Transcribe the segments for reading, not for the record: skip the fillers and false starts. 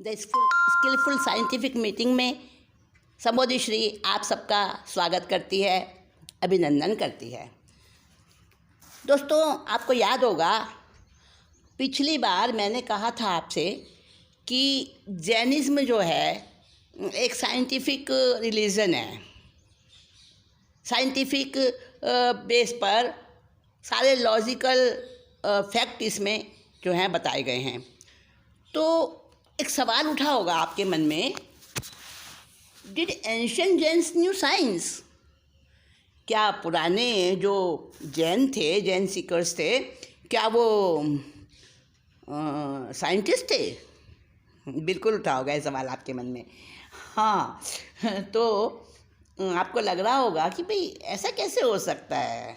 The skilful scientific meeting में संबोधि श्री आप सबका स्वागत करती है, अभिनंदन करती है। दोस्तों, आपको याद होगा पिछली बार मैंने कहा था आपसे कि जैनिज़्म जो है एक साइंटिफिक रिलीजन है। साइंटिफिक बेस पर सारे लॉजिकल फैक्ट इसमें जो हैं बताए गए हैं। तो एक सवाल उठा होगा आपके मन में, did ancient Jains new science? क्या पुराने जो जैन थे, जैन सीकर्स थे, क्या वो साइंटिस्ट थे? बिल्कुल उठा होगा ये सवाल आपके मन में। हाँ, तो आपको लग रहा होगा कि भाई ऐसा कैसे हो सकता है।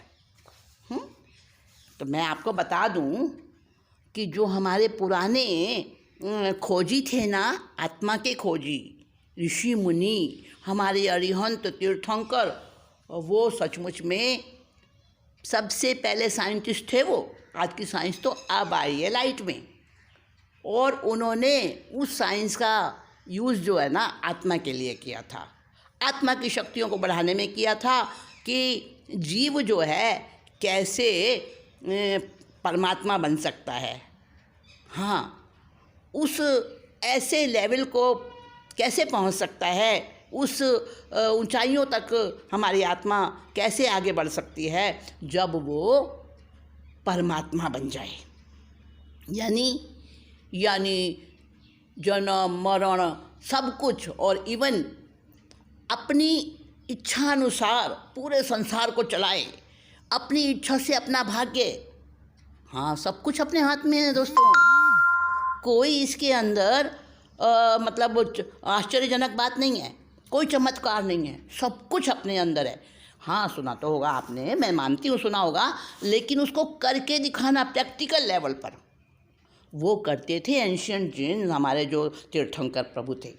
तो मैं आपको बता दूं कि जो हमारे पुराने खोजी थे ना, आत्मा के खोजी, ऋषि मुनि, हमारे अरिहंत तीर्थंकर, वो सचमुच में सबसे पहले साइंटिस्ट थे। वो आज की साइंस तो अब आई है लाइट में, और उन्होंने उस साइंस का यूज़ जो है ना आत्मा के लिए किया था। आत्मा की शक्तियों को बढ़ाने में किया था कि जीव जो है कैसे परमात्मा बन सकता है। हाँ, उस ऐसे लेवल को कैसे पहुंच सकता है, उस ऊंचाइयों तक हमारी आत्मा कैसे आगे बढ़ सकती है जब वो परमात्मा बन जाए। यानी जन्म मरण सब कुछ, और इवन अपनी इच्छानुसार पूरे संसार को चलाए, अपनी इच्छा से अपना भाग्य। हाँ, सब कुछ अपने हाथ में है दोस्तों। कोई इसके अंदर मतलब आश्चर्यजनक बात नहीं है, कोई चमत्कार नहीं है, सब कुछ अपने अंदर है। हाँ, सुना तो होगा आपने, मैं मानती हूँ सुना होगा, लेकिन उसको करके दिखाना प्रैक्टिकल लेवल पर वो करते थे एंशिएंट जैन, हमारे जो तीर्थंकर प्रभु थे।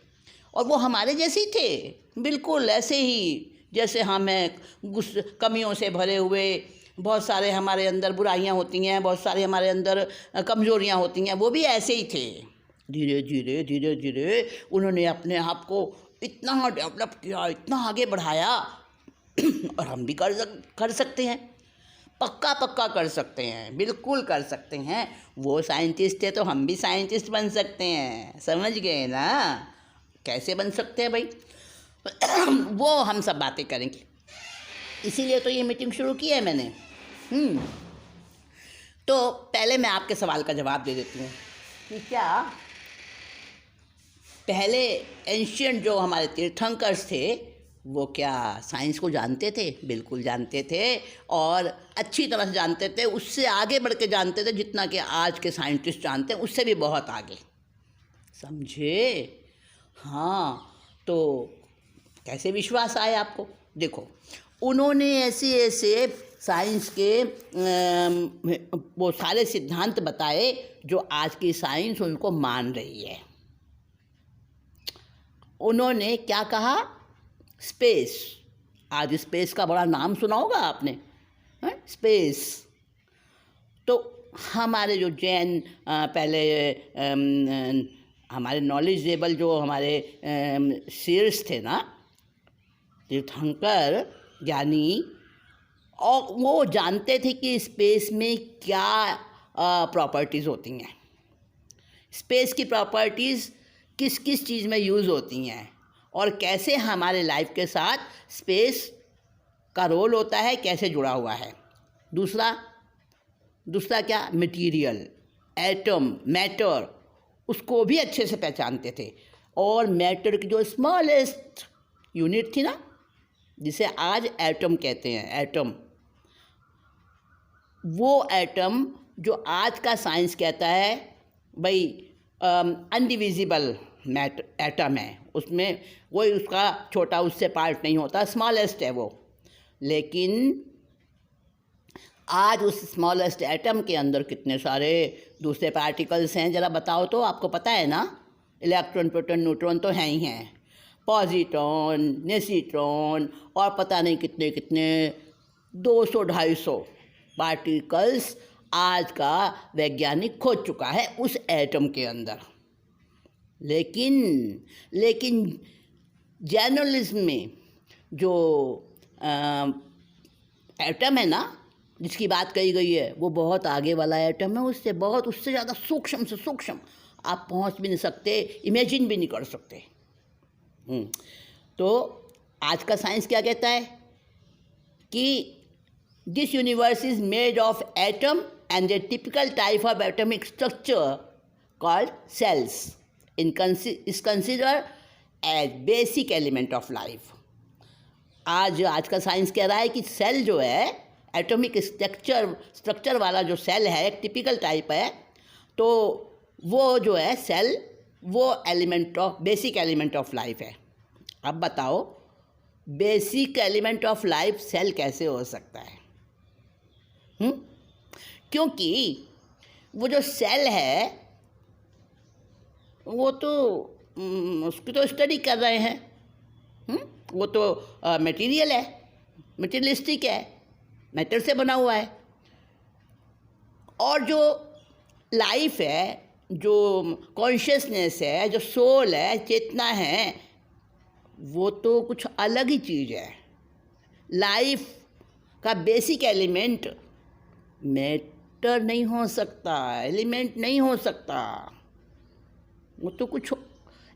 और वो हमारे जैसे ही थे, बिल्कुल ऐसे ही जैसे हम हैं, कमियों से भरे हुए। बहुत सारे हमारे अंदर बुराइयां होती हैं, बहुत सारे हमारे अंदर कमज़ोरियां होती हैं, वो भी ऐसे ही थे। धीरे धीरे उन्होंने अपने आप को इतना डेवलप किया, इतना आगे बढ़ाया, और हम भी कर सकते हैं, पक्का कर सकते हैं, बिल्कुल कर सकते हैं। वो साइंटिस्ट थे तो हम भी साइंटिस्ट बन सकते हैं, समझ गए ना? कैसे बन सकते हैं भाई? वो हम सब बातें करेंगे, इसीलिए तो ये मीटिंग शुरू की है मैंने। तो पहले मैं आपके सवाल का जवाब दे देती हूँ कि क्या पहले एंशिएंट जो हमारे तीर्थंकर्स थे वो क्या साइंस को जानते थे? बिल्कुल जानते थे, और अच्छी तरह से जानते थे, उससे आगे बढ़ के जानते थे, जितना कि आज के साइंटिस्ट जानते हैं उससे भी बहुत आगे, समझे? हाँ, तो कैसे विश्वास आए आपको? देखो, उन्होंने ऐसे साइंस के वो सारे सिद्धांत बताए जो आज की साइंस उनको मान रही है। उन्होंने क्या कहा? स्पेस। आज स्पेस का बड़ा नाम सुना होगा आपने, स्पेस। तो हमारे जो जैन पहले हमारे नॉलेजेबल जो हमारे सीर्स थे ना, तीर्थंकर ज्ञानी, और वो जानते थे कि स्पेस में क्या प्रॉपर्टीज़ होती हैं, स्पेस की प्रॉपर्टीज़ किस किस चीज़ में यूज़ होती हैं, और कैसे हमारे लाइफ के साथ स्पेस का रोल होता है, कैसे जुड़ा हुआ है। दूसरा क्या? मटेरियल, एटम, मैटर, उसको भी अच्छे से पहचानते थे। और मैटर की जो स्मॉलेस्ट यूनिट थी ना, जिसे आज एटम कहते हैं, एटम, वो एटम जो आज का साइंस कहता है भाई अनडिविजिबल एटम है, उसमें कोई उसका छोटा उससे पार्ट नहीं होता, स्मॉलेस्ट है वो। लेकिन आज उस स्मॉलेस्ट एटम के अंदर कितने सारे दूसरे पार्टिकल्स हैं, ज़रा बताओ तो। आपको पता है ना, इलेक्ट्रॉन, प्रोटॉन, न्यूट्रॉन तो हैं ही हैं, पॉजिट्रॉन, नेसिट्रॉन, और पता नहीं कितने कितने 200-250 पार्टिकल्स आज का वैज्ञानिक खोज चुका है उस एटम के अंदर। लेकिन लेकिन जर्नलिज्म में जो एटम है ना, जिसकी बात कही गई है, वो बहुत आगे वाला एटम है, उससे ज़्यादा सूक्ष्म से सूक्ष्म आप पहुंच भी नहीं सकते, इमेजिन भी नहीं कर सकते। तो आज का साइंस क्या कहता है कि this universe is made of atom and a typical type of atomic structure called cells is considered as basic element of life। आज का साइंस कह रहा है कि सेल जो है, एटॉमिक स्ट्रक्चर वाला जो सेल है, एक टिपिकल टाइप है, तो वो जो है सेल, वो बेसिक एलिमेंट ऑफ लाइफ है। अब बताओ, basic element of life cell कैसे हो सकता है? क्योंकि वो जो सेल है वो तो उसकी तो स्टडी कर रहे हैं। वो तो मटेरियल है, मटेरियलिस्टिक है, मैटर से बना हुआ है। और जो लाइफ है, जो कॉन्शियसनेस है, जो सोल है, चेतना है, वो तो कुछ अलग ही चीज़ है। लाइफ का बेसिक एलिमेंट मैटर नहीं हो सकता, एलिमेंट नहीं हो सकता। वो तो कुछ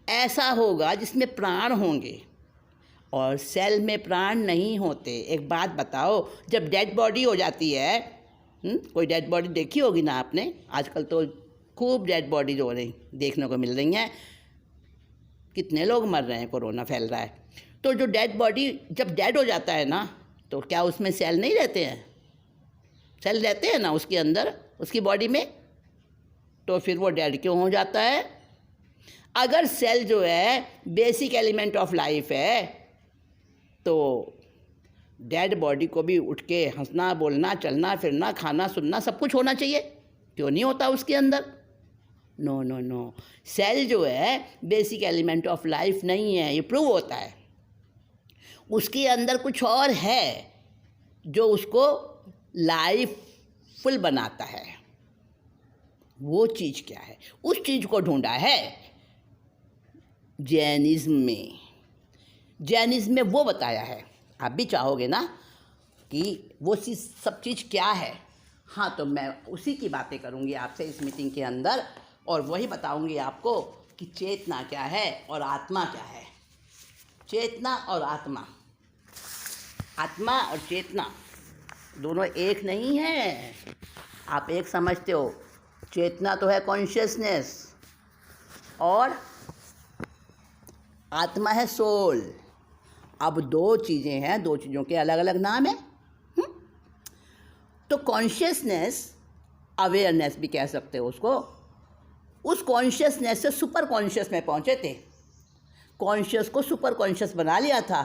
ऐसा होगा जिसमें प्राण होंगे, और सेल में प्राण नहीं होते। एक बात बताओ, जब डेड बॉडी हो जाती है, कोई डेड बॉडी देखी होगी ना आपने, आजकल तो खूब डेड बॉडीज हो रही देखने को मिल रही हैं, कितने लोग मर रहे हैं, कोरोना फैल रहा है। तो जो डेड बॉडी जब डेड हो जाता है ना, तो क्या उसमें सेल नहीं रहते हैं? सेल रहते हैं ना उसके अंदर, उसकी बॉडी में। तो फिर वो डेड क्यों हो जाता है? अगर सेल जो है बेसिक एलिमेंट ऑफ लाइफ है, तो डेड बॉडी को भी उठ के हंसना, बोलना, चलना, फिरना, खाना, सुनना, सब कुछ होना चाहिए। क्यों नहीं होता उसके अंदर? नो नो नो, सेल जो है बेसिक एलिमेंट ऑफ लाइफ नहीं है, ये प्रूव होता है। उसके अंदर कुछ और है जो उसको लाइफफुल बनाता है। वो चीज़ क्या है? उस चीज़ को ढूंढा है जैनिज्म में। जैनिज्म में वो बताया है। आप भी चाहोगे ना कि वो सब चीज़ क्या है? हाँ, तो मैं उसी की बातें करूँगी आपसे इस मीटिंग के अंदर, और वही बताऊँगी आपको कि चेतना क्या है और आत्मा क्या है। चेतना और आत्मा, आत्मा और चेतना दोनों एक नहीं है। आप एक समझते हो, चेतना तो है कॉन्शियसनेस, और आत्मा है सोल। अब दो चीज़ें हैं, दो चीज़ों के अलग अलग नाम हैं। तो कॉन्शियसनेस, अवेयरनेस भी कह सकते हो उसको, उस कॉन्शियसनेस से सुपर कॉन्शियस में पहुँचे थे। कॉन्शियस को सुपर कॉन्शियस बना लिया था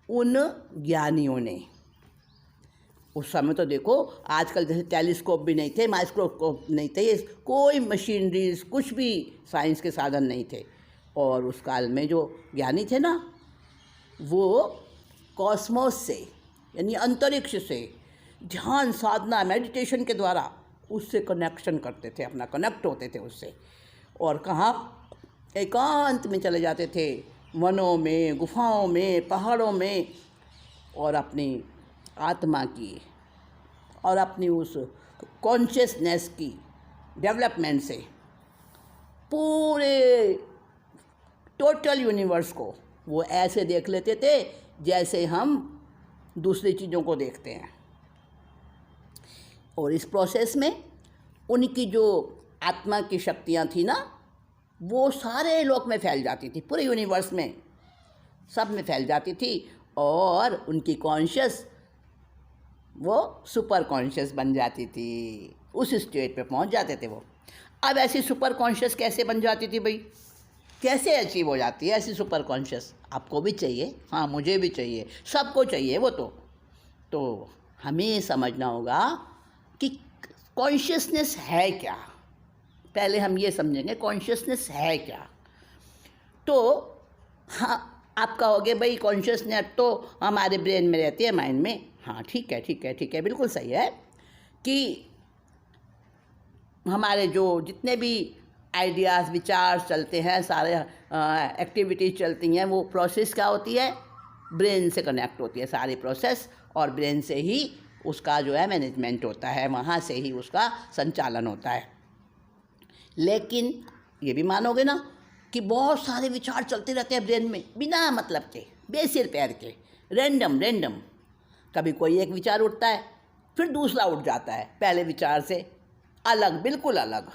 उन ज्ञानियों ने। उस समय तो देखो, आजकल जैसे टेलीस्कोप भी नहीं थे, माइक्रोस्कोप नहीं थे, ये कोई मशीनरीज, कुछ भी साइंस के साधन नहीं थे। और उस काल में जो ज्ञानी थे ना, वो कॉस्मोस से, यानी अंतरिक्ष से, ध्यान साधना, मेडिटेशन के द्वारा उससे कनेक्शन करते थे, अपना कनेक्ट होते थे उससे। और कहाँ? एकांत में चले जाते थे, वनों में, गुफाओं में, पहाड़ों में, और अपनी आत्मा की और अपनी उस कॉन्शियसनेस की डेवलपमेंट से पूरे टोटल यूनिवर्स को वो ऐसे देख लेते थे जैसे हम दूसरी चीज़ों को देखते हैं। और इस प्रोसेस में उनकी जो आत्मा की शक्तियाँ थी ना, वो सारे लोक में फैल जाती थी, पूरे यूनिवर्स में, सब में फैल जाती थी। और उनकी कॉन्शियस वो सुपर कॉन्शियस बन जाती थी, उस स्टेट पे पहुंच जाते थे वो। अब ऐसी सुपर कॉन्शियस कैसे बन जाती थी भाई? कैसे अचीव हो जाती है ऐसी सुपर कॉन्शियस? आपको भी चाहिए, हाँ मुझे भी चाहिए, सबको चाहिए वो तो हमें समझना होगा कि कॉन्शियसनेस है क्या। पहले हम ये समझेंगे कॉन्शियसनेस है क्या। तो हाँ, आप कहोगे भाई कॉन्शियसनेस तो हमारे ब्रेन में रहती है, माइंड में। हाँ ठीक है, बिल्कुल सही है कि हमारे जो जितने भी आइडियाज़, विचार चलते हैं, सारे एक्टिविटीज़ चलती हैं, वो प्रोसेस क्या होती है, ब्रेन से कनेक्ट होती है सारी प्रोसेस, और ब्रेन से ही उसका जो है मैनेजमेंट होता है, वहाँ से ही उसका संचालन होता है। लेकिन ये भी मानोगे ना कि बहुत सारे विचार चलते रहते हैं ब्रेन में, बिना मतलब के, बेसिर पैर के, रैंडम। कभी कोई एक विचार उठता है, फिर दूसरा उठ जाता है पहले विचार से अलग, बिल्कुल अलग,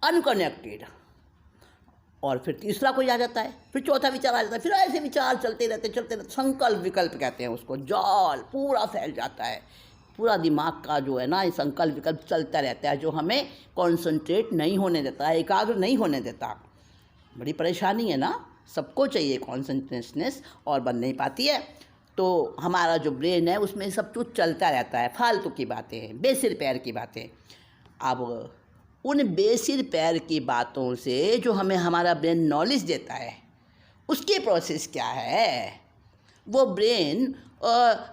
अनकनेक्टेड, और फिर तीसरा कोई आ जाता है, फिर चौथा विचार आ जाता है, फिर ऐसे विचार चलते रहते, संकल्प विकल्प कहते हैं उसको, जाल पूरा फैल जाता है, पूरा दिमाग का जो है ना ये संकल्प विकल्प चलता रहता है, जो हमें कॉन्सेंट्रेट नहीं होने देता है, एकाग्र नहीं होने देता। बड़ी परेशानी है ना, सबको चाहिए कॉन्सेंट्रेशनेस और बन नहीं पाती है। तो हमारा जो ब्रेन है उसमें सब कुछ चलता रहता है, फालतू की बातें, बेसिर पैर की बातें। अब उन बेसिर पैर की बातों से जो हमें हमारा ब्रेन नॉलेज देता है, उसकी प्रोसेस क्या है? वो ब्रेन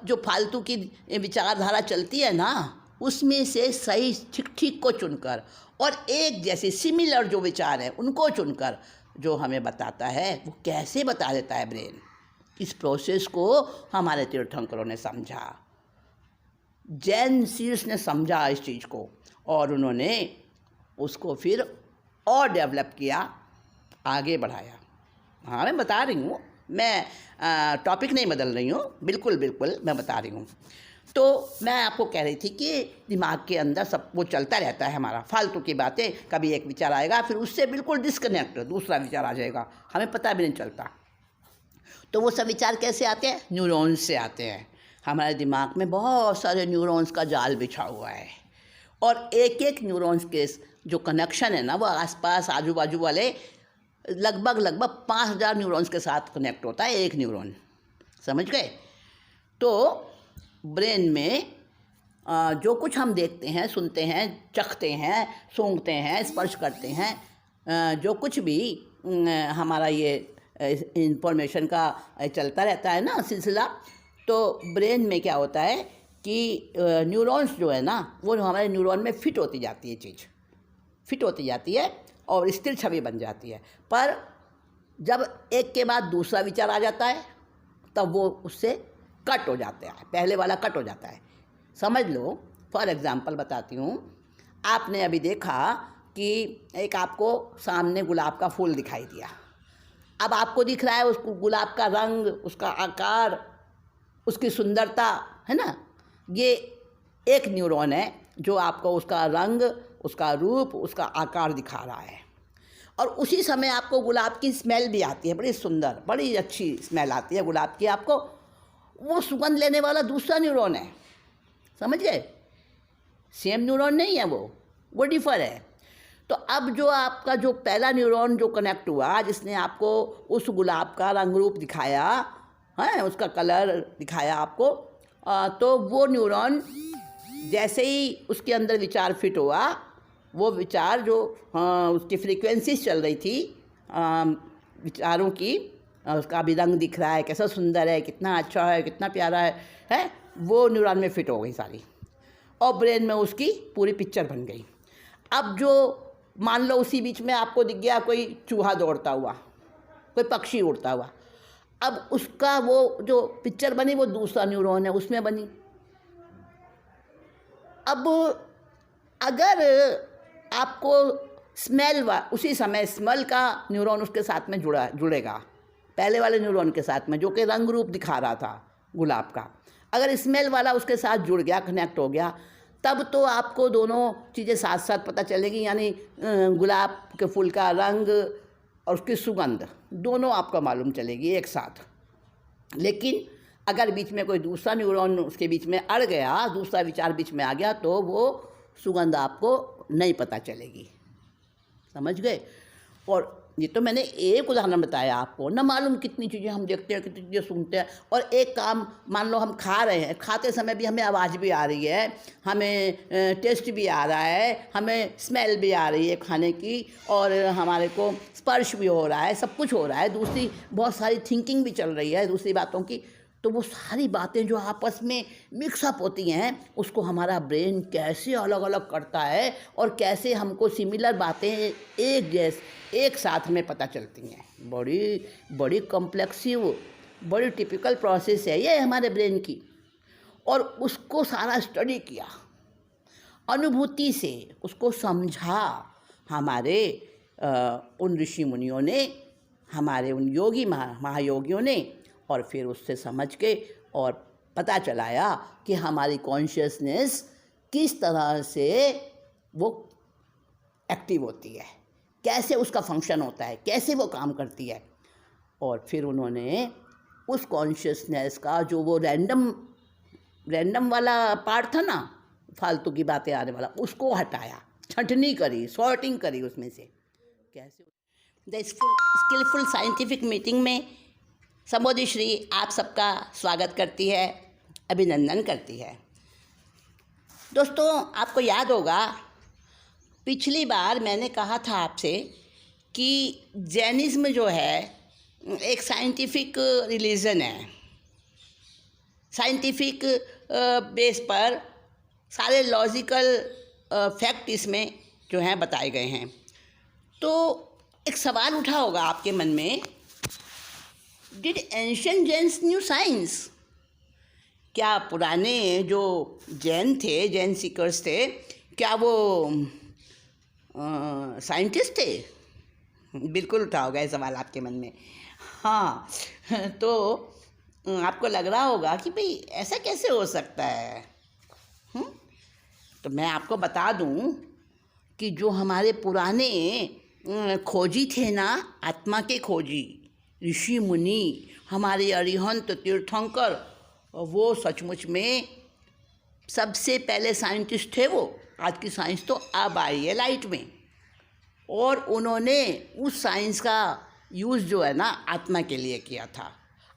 जो फालतू की विचारधारा चलती है ना, उसमें से सही ठीक को चुनकर और एक जैसे सिमिलर जो विचार है उनको चुनकर जो हमें बताता है, वो कैसे बता देता है ब्रेन। इस प्रोसेस को हमारे तीर्थंकरों ने समझा, जैन सीर्स ने समझा इस चीज़ को, और उन्होंने उसको फिर और डेवलप किया, आगे बढ़ाया। हाँ, मैं बता रही हूँ, मैं टॉपिक नहीं बदल रही हूँ, बिल्कुल मैं बता रही हूँ। तो मैं आपको कह रही थी कि दिमाग के अंदर सब वो चलता रहता है हमारा, फालतू की बातें, कभी एक विचार आएगा, फिर उससे बिल्कुल डिस्कनेक्ट दूसरा विचार आ जाएगा, हमें पता भी नहीं चलता। तो वो सब विचार कैसे आते हैं? न्यूरॉन्स से आते हैं। हमारे दिमाग में बहुत सारे न्यूरॉन्स का जाल बिछा हुआ है, और एक एक न्यूरॉन्स के जो कनेक्शन है ना, वो आसपास आजू बाजू वाले लगभग 5000 न्यूरॉन्स के साथ कनेक्ट होता है एक न्यूरॉन, समझ गए? तो ब्रेन में जो कुछ हम देखते हैं, सुनते हैं, चखते हैं, सूंघते हैं, स्पर्श करते हैं, जो कुछ भी हमारा ये इंफॉर्मेशन का चलता रहता है ना सिलसिला, तो ब्रेन में क्या होता है कि न्यूरॉन्स जो है ना, वो हमारे न्यूरॉन में फिट होती जाती है, चीज़ फिट होती जाती है और स्थिर छवि बन जाती है। पर जब एक के बाद दूसरा विचार आ जाता है, तब वो उससे कट हो जाता है, पहले वाला कट हो जाता है। समझ लो, फॉर एग्ज़ाम्पल बताती हूँ। आपने अभी देखा कि एक आपको सामने गुलाब का फूल दिखाई दिया। अब आपको दिख रहा है उसको, गुलाब का रंग, उसका आकार, उसकी सुंदरता, है ना। ये एक न्यूरॉन है जो आपको उसका रंग, उसका रूप, उसका आकार दिखा रहा है। और उसी समय आपको गुलाब की स्मेल भी आती है, बड़ी सुंदर, बड़ी अच्छी स्मेल आती है गुलाब की आपको। वो सुगंध लेने वाला दूसरा न्यूरॉन है, समझ गए? सेम न्यूरॉन नहीं है, वो डिफर है। तो अब जो आपका जो पहला न्यूरॉन जो कनेक्ट हुआ, जिसने आपको उस गुलाब का रंग रूप दिखाया है, उसका कलर दिखाया आपको, तो वो न्यूरॉन जैसे ही उसके अंदर विचार फिट हुआ, वो विचार जो उसकी फ्रीक्वेंसीज चल रही थी विचारों की, उसका भी रंग दिख रहा है, कैसा सुंदर है, कितना अच्छा है, कितना प्यारा है, वो न्यूरॉन में फिट हो गई सारी, और ब्रेन में उसकी पूरी पिक्चर बन गई। अब जो मान लो उसी बीच में आपको दिख गया कोई चूहा दौड़ता हुआ, कोई पक्षी उड़ता हुआ, अब उसका वो जो पिक्चर बनी वो दूसरा न्यूरॉन है उसमें बनी। अब अगर आपको स्मेल उसी समय स्मेल का न्यूरॉन उसके साथ में जुड़ेगा, पहले वाले न्यूरॉन के साथ में, जो कि रंग रूप दिखा रहा था गुलाब का, अगर स्मेल वाला उसके साथ जुड़ गया, कनेक्ट हो गया, तब तो आपको दोनों चीज़ें साथ साथ पता चलेगी, यानी गुलाब के फूल का रंग और उसकी सुगंध दोनों आपको मालूम चलेगी एक साथ। लेकिन अगर बीच में कोई दूसरा न्यूरॉन उसके बीच में अड़ गया, दूसरा विचार बीच में आ गया, तो वो सुगंध आपको नहीं पता चलेगी, समझ गए? और ये तो मैंने एक उदाहरण बताया आपको, न मालूम कितनी चीज़ें हम देखते हैं, कितनी चीज़ें सुनते हैं। और एक काम मान लो हम खा रहे हैं, खाते समय भी हमें आवाज़ भी आ रही है, हमें टेस्ट भी आ रहा है, हमें स्मेल भी आ रही है खाने की, और हमारे को स्पर्श भी हो रहा है, सब कुछ हो रहा है, दूसरी बहुत सारी थिंकिंग भी चल रही है दूसरी बातों की। तो वो सारी बातें जो आपस में मिक्सअप होती हैं उसको हमारा ब्रेन कैसे अलग अलग करता है और कैसे हमको सिमिलर बातें एक साथ में पता चलती हैं। बड़ी बड़ी कॉम्प्लेक्सिव, बड़ी टिपिकल प्रोसेस है ये हमारे ब्रेन की। और उसको सारा स्टडी किया, अनुभूति से उसको समझा हमारे उन ऋषि मुनियों ने, हमारे उन योगी महायोगियों ने, और फिर उससे समझ के और पता चलाया कि हमारी कॉन्शियसनेस किस तरह से वो एक्टिव होती है, कैसे उसका फंक्शन होता है, कैसे वो काम करती है। और फिर उन्होंने उस कॉन्शियसनेस का जो वो रैंडम वाला पार्ट था ना, फालतू की बातें आने वाला, उसको हटाया, छंटनी करी, सॉर्टिंग करी उसमें से। कैसे द स्किलफुल साइंटिफिक मीटिंग में संबोधि श्री आप सबका स्वागत करती है, अभिनंदन करती है। दोस्तों, आपको याद होगा पिछली बार मैंने कहा था आपसे कि जैनिज़्म जो है एक साइंटिफिक रिलीजन है। साइंटिफिक बेस पर सारे लॉजिकल फैक्ट इसमें जो हैं बताए गए हैं। तो एक सवाल उठा होगा आपके मन में, did ancient Jains new science? क्या पुराने जो जैन थे, जैन सीकर्स थे, क्या वो साइंटिस्ट थे? बिल्कुल उठा होगा ये सवाल आपके मन में। हाँ, तो आपको लग रहा होगा कि भाई ऐसा कैसे हो सकता है। तो मैं आपको बता दूं कि जो हमारे पुराने खोजी थे ना, आत्मा के खोजी, ऋषि मुनि, हमारे अरिहंत तीर्थंकर, वो सचमुच में सबसे पहले साइंटिस्ट थे। वो आज की साइंस तो अब आई है लाइट में, और उन्होंने उस साइंस का यूज़ जो है ना आत्मा के लिए किया था,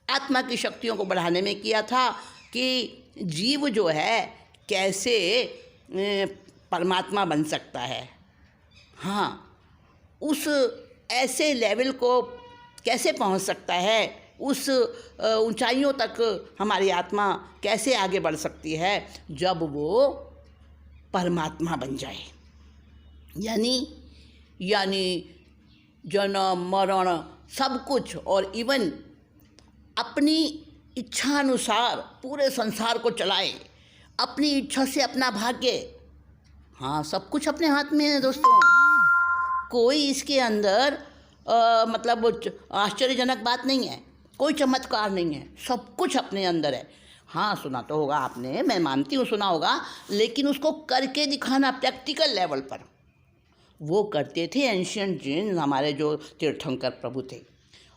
आत्मा की शक्तियों को बढ़ाने में किया था कि जीव जो है कैसे परमात्मा बन सकता है। हाँ, उस ऐसे लेवल को कैसे पहुंच सकता है, उस ऊंचाइयों तक हमारी आत्मा कैसे आगे बढ़ सकती है जब वो परमात्मा बन जाए। यानी जन्म मरण सब कुछ, और इवन अपनी इच्छानुसार पूरे संसार को चलाए, अपनी इच्छा से अपना भाग्य। हाँ, सब कुछ अपने हाथ में है दोस्तों। कोई इसके अंदर मतलब आश्चर्यजनक बात नहीं है, कोई चमत्कार नहीं है, सब कुछ अपने अंदर है। हाँ, सुना तो होगा आपने, मैं मानती हूँ सुना होगा, लेकिन उसको करके दिखाना प्रैक्टिकल लेवल पर वो करते थे एंशिएंट जैन, हमारे जो तीर्थंकर प्रभु थे।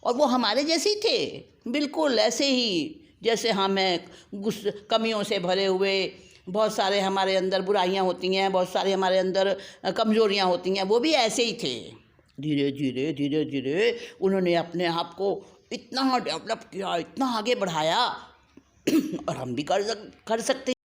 और वो हमारे जैसे ही थे, बिल्कुल ऐसे ही जैसे हमें कमियों से भरे हुए, बहुत सारे हमारे अंदर बुराइयां होती हैं, बहुत सारे हमारे अंदर कमजोरियां होती हैं, वो भी ऐसे ही थे। धीरे धीरे उन्होंने अपने आप को इतना डेवलप किया, इतना आगे बढ़ाया, और हम भी कर सकते